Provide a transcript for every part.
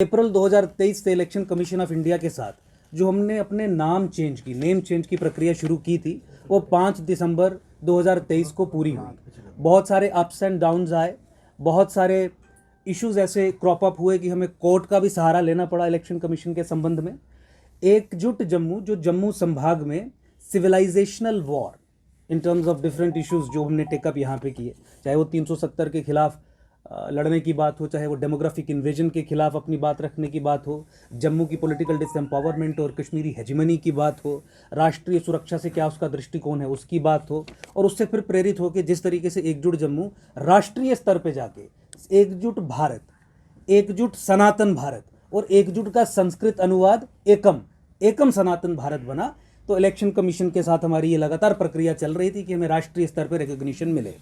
अप्रैल 2023 से election commission of India के साथ जो हमने अपने नेम चेंज की प्रक्रिया शुरू की थी वो 5 दिसंबर 2023 को पूरी हुई। बहुत सारे अप्स एंड डाउन्स आए, बहुत सारे इश्यूज ऐसे क्रॉप अप हुए कि हमें कोर्ट का भी सहारा लेना पड़ा इलेक्शन कमीशन के संबंध में। एकजुट जम्मू, जो जम्मू संभाग में civilisational war in terms of different issues जो हमने टेकअप यहाँ पे किए, चाहे वो 370 के खिलाफ लड़ने की बात हो, चाहे वो डेमोग्राफिक इन्वेजन के खिलाफ अपनी बात रखने की बात हो, जम्मू की पॉलिटिकल डिसएम्पावरमेंट और कश्मीरी हेजिमनी की बात हो, राष्ट्रीय सुरक्षा से क्या उसका दृष्टिकोण है उसकी बात हो, और उससे फिर प्रेरित हो कि जिस तरीके से एकजुट जम्मू राष्ट्रीय स्तर पे जाके एकजुट भारत, एकजुट सनातन भारत और एकजुट का संस्कृत अनुवाद एकम सनातन भारत बना। तो इलेक्शन कमीशन के साथ हमारी ये लगातार प्रक्रिया चल रही थी कि हमें राष्ट्रीय स्तर पर रिकॉग्निशन मिले।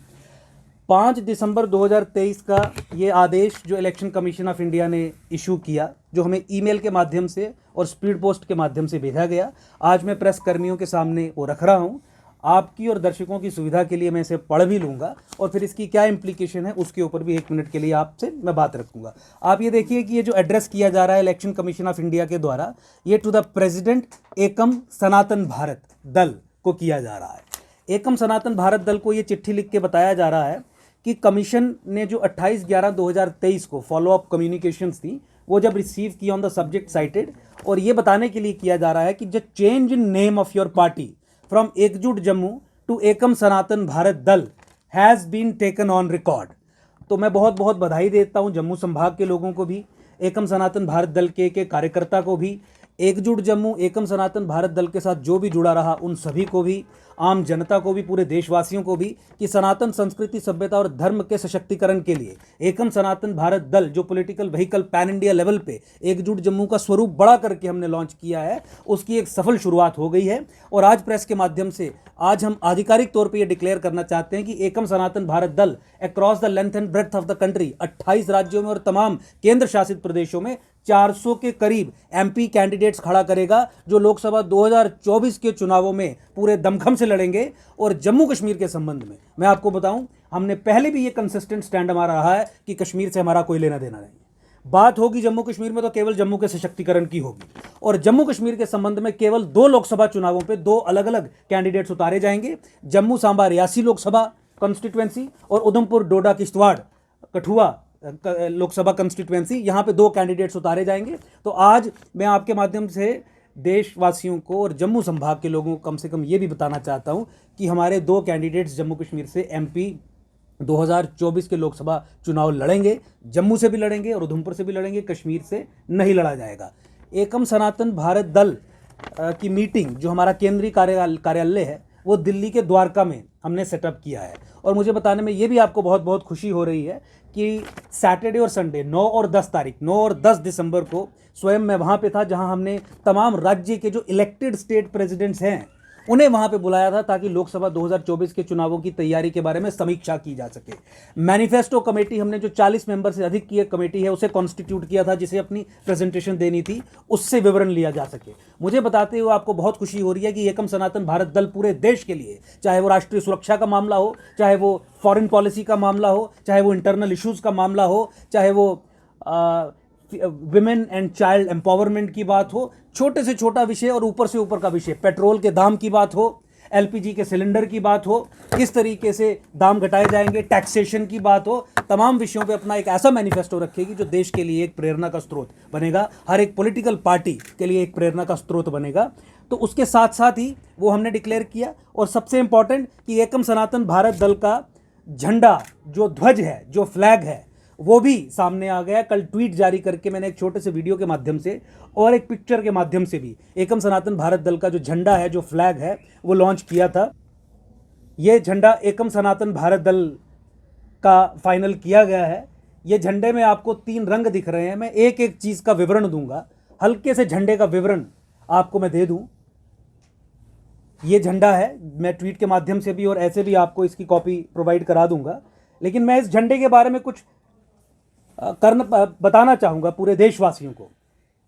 5 दिसंबर 2023 का ये आदेश जो इलेक्शन कमीशन ऑफ इंडिया ने इशू किया, जो हमें ईमेल के माध्यम से और स्पीड पोस्ट के माध्यम से भेजा गया, आज मैं प्रेस कर्मियों के सामने वो रख रहा हूँ। आपकी और दर्शकों की सुविधा के लिए मैं इसे पढ़ भी लूँगा और फिर इसकी क्या इम्प्लीकेशन है उसके ऊपर भी 1 मिनट के लिए आपसे मैं बात रखूँगा। आप ये देखिए कि ये जो एड्रेस किया जा रहा है इलेक्शन कमीशन ऑफ इंडिया के द्वारा, ये टू द प्रेसिडेंट एकम सनातन भारत दल को किया जा रहा है। एकम सनातन भारत दल को ये चिट्ठी लिख के बताया जा रहा है कि कमीशन ने जो 28/11/2023 को फॉलोअप कम्युनिकेशंस थी वो जब रिसीव की ऑन द सब्जेक्ट साइटेड, और ये बताने के लिए किया जा रहा है कि the change in name of your party from एकजुट Jammu to Ekam Sanatan Bharat Dal has been taken on record. तो मैं बहुत बहुत बधाई देता हूँ जम्मू संभाग के लोगों को भी, एकम सनातन भारत दल के कार्यकर्ता को भी, एकजुट जम्मू एकम सनातन भारत दल के साथ जो भी जुड़ा रहा उन सभी को भी, आम जनता को भी, पूरे देशवासियों को भी, कि सनातन संस्कृति, सभ्यता और धर्म के सशक्तिकरण के लिए एकम सनातन भारत दल जो political vehicle pan India level पे एकजुट जम्मू का स्वरूप बड़ा करके हमने लॉन्च किया है, उसकी एक सफल शुरुआत हो गई है। और आज प्रेस के माध्यम से आज हम आधिकारिक तौर पर यह डिक्लेयर करना चाहते हैं कि एकम Sanatan Bharat Dal across the length and breadth of the country 28 राज्यों में और तमाम केंद्र शासित प्रदेशों में 400 के करीब एमपी कैंडिडेट्स खड़ा करेगा, जो लोकसभा 2024 के चुनावों में पूरे दमखम से लड़ेंगे। और जम्मू कश्मीर के संबंध में मैं आपको बताऊं, हमने पहले भी ये कंसिस्टेंट स्टैंड हमारा रहा है कि कश्मीर से हमारा कोई लेना देना नहीं। बात होगी जम्मू कश्मीर में तो केवल जम्मू के सशक्तिकरण की होगी, और जम्मू कश्मीर के संबंध में केवल 2 लोकसभा चुनावों पे 2 अलग अलग कैंडिडेट्स उतारे जाएंगे। जम्मू सांबा रियासी लोकसभा कॉन्स्टिट्यूएंसी और उधमपुर डोडा किश्तवाड़ कठुआ लोकसभा कंस्टिट्यूएंसी, यहाँ पे 2 कैंडिडेट्स उतारे जाएंगे। तो आज मैं आपके माध्यम से देशवासियों को और जम्मू संभाग के लोगों को कम से कम ये भी बताना चाहता हूँ कि हमारे 2 कैंडिडेट्स जम्मू कश्मीर से एमपी 2024 के लोकसभा चुनाव लड़ेंगे। जम्मू से भी लड़ेंगे और उधमपुर से भी लड़ेंगे, कश्मीर से नहीं लड़ा जाएगा। एकम सनातन भारत दल की मीटिंग जो हमारा केंद्रीय कार्यालय है वो दिल्ली के द्वारका में हमने सेटअप किया है। और मुझे बताने में ये भी आपको बहुत बहुत खुशी हो रही है कि सैटरडे और संडे 9 और 10 दिसंबर को स्वयं मैं वहाँ पे था, जहाँ हमने तमाम राज्य के जो इलेक्टेड स्टेट प्रेसिडेंट्स हैं उन्हें वहाँ पे बुलाया था ताकि लोकसभा 2024 के चुनावों की तैयारी के बारे में समीक्षा की जा सके। मैनिफेस्टो कमेटी हमने जो 40 मेंबर से अधिक की एक कमेटी है उसे कॉन्स्टिट्यूट किया था, जिसे अपनी प्रेजेंटेशन देनी थी, उससे विवरण लिया जा सके। मुझे बताते हुए आपको बहुत खुशी हो रही है कि एकम सनातन भारत दल पूरे देश के लिए, चाहे वो राष्ट्रीय सुरक्षा का मामला हो, चाहे वो फॉरेन पॉलिसी का मामला हो, चाहे वो इंटरनल इश्यूज़ का मामला हो, चाहे वो विमेन एंड चाइल्ड एम्पावरमेंट की बात हो, छोटे से छोटा विषय और ऊपर से ऊपर का विषय, पेट्रोल के दाम की बात हो, एलपीजी के सिलेंडर की बात हो, किस तरीके से दाम घटाए जाएंगे, टैक्सेशन की बात हो, तमाम विषयों पे अपना एक ऐसा मैनिफेस्टो रखेगी जो देश के लिए एक प्रेरणा का स्रोत बनेगा, हर एक पॉलिटिकल पार्टी के लिए एक प्रेरणा का स्रोत बनेगा। तो उसके साथ साथ ही वो हमने डिक्लेयर किया। और सबसे इंपॉर्टेंट कि एकम सनातन भारत दल का झंडा, जो ध्वज है, जो फ्लैग है, वो भी सामने आ गया। कल ट्वीट जारी करके मैंने एक छोटे से वीडियो के माध्यम से और एक पिक्चर के माध्यम से भी एकम सनातन भारत दल का जो झंडा है, जो फ्लैग है, वो लॉन्च किया था। ये झंडा एकम सनातन भारत दल का फाइनल किया गया है। ये झंडे में आपको 3 रंग दिख रहे हैं। मैं एक एक चीज़ का विवरण दूंगा, हल्के से झंडे का विवरण आपको मैं दे दूं। ये झंडा है, मैं ट्वीट के माध्यम से भी और ऐसे भी आपको इसकी कॉपी प्रोवाइड करा दूंगा, लेकिन मैं इस झंडे के बारे में कुछ बताना चाहूँगा पूरे देशवासियों को।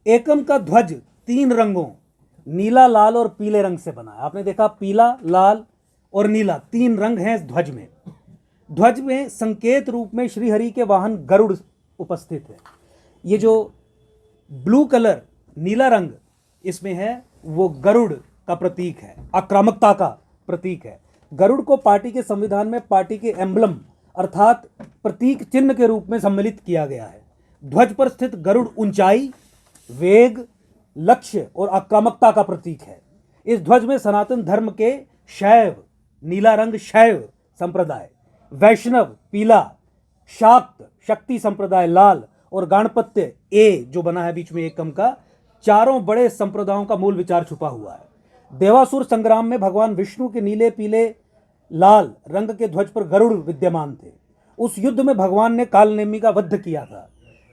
एकम का ध्वज 3 रंगों, नीला, लाल और पीले रंग से बना है। आपने देखा, पीला, लाल और नीला 3 रंग हैं इस ध्वज में। ध्वज में संकेत रूप में श्रीहरि के वाहन गरुड़ उपस्थित है। ये जो ब्लू कलर, नीला रंग इसमें है, वो गरुड़ का प्रतीक है, आक्रामकता का प्रतीक है। गरुड़ को पार्टी के संविधान में पार्टी के एम्बलम अर्थात प्रतीक चिन्ह के रूप में सम्मिलित किया गया है। ध्वज पर स्थित गरुड़ ऊंचाई, वेग, लक्ष्य और आक्रामकता का प्रतीक है। इस ध्वज में सनातन धर्म के शैव, नीला रंग शैव संप्रदाय, वैष्णव पीला, शाक्त शक्ति संप्रदाय लाल और गाणपत्य ए जो बना है बीच में एकम का, चारों बड़े संप्रदायों का मूल विचार छुपा हुआ है। देवासुर संग्राम में भगवान विष्णु के नीले पीले लाल रंग के ध्वज पर गरुड़ विद्यमान थे। उस युद्ध में भगवान ने कालनेमी का वध किया था।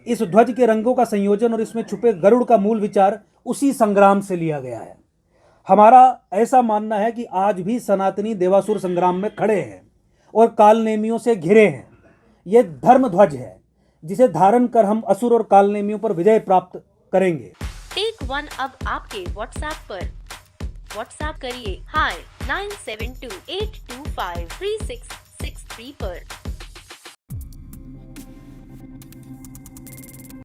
इस ध्वज के रंगों का संयोजन और इसमें छुपे गरुड़ का मूल विचार उसी संग्राम से लिया गया है। हमारा ऐसा मानना है कि आज भी सनातनी देवासुर संग्राम में खड़े हैं और कालनेमियों से घिरे हैं। यह धर्म ध्वज है जिसे धारण कर हम असुर और कालनेमियों पर विजय प्राप्त करेंगे। टेक वन अब आपके व्हाट्सएप पर। व्हाट्सएप करिए हाय 9728253663 पर।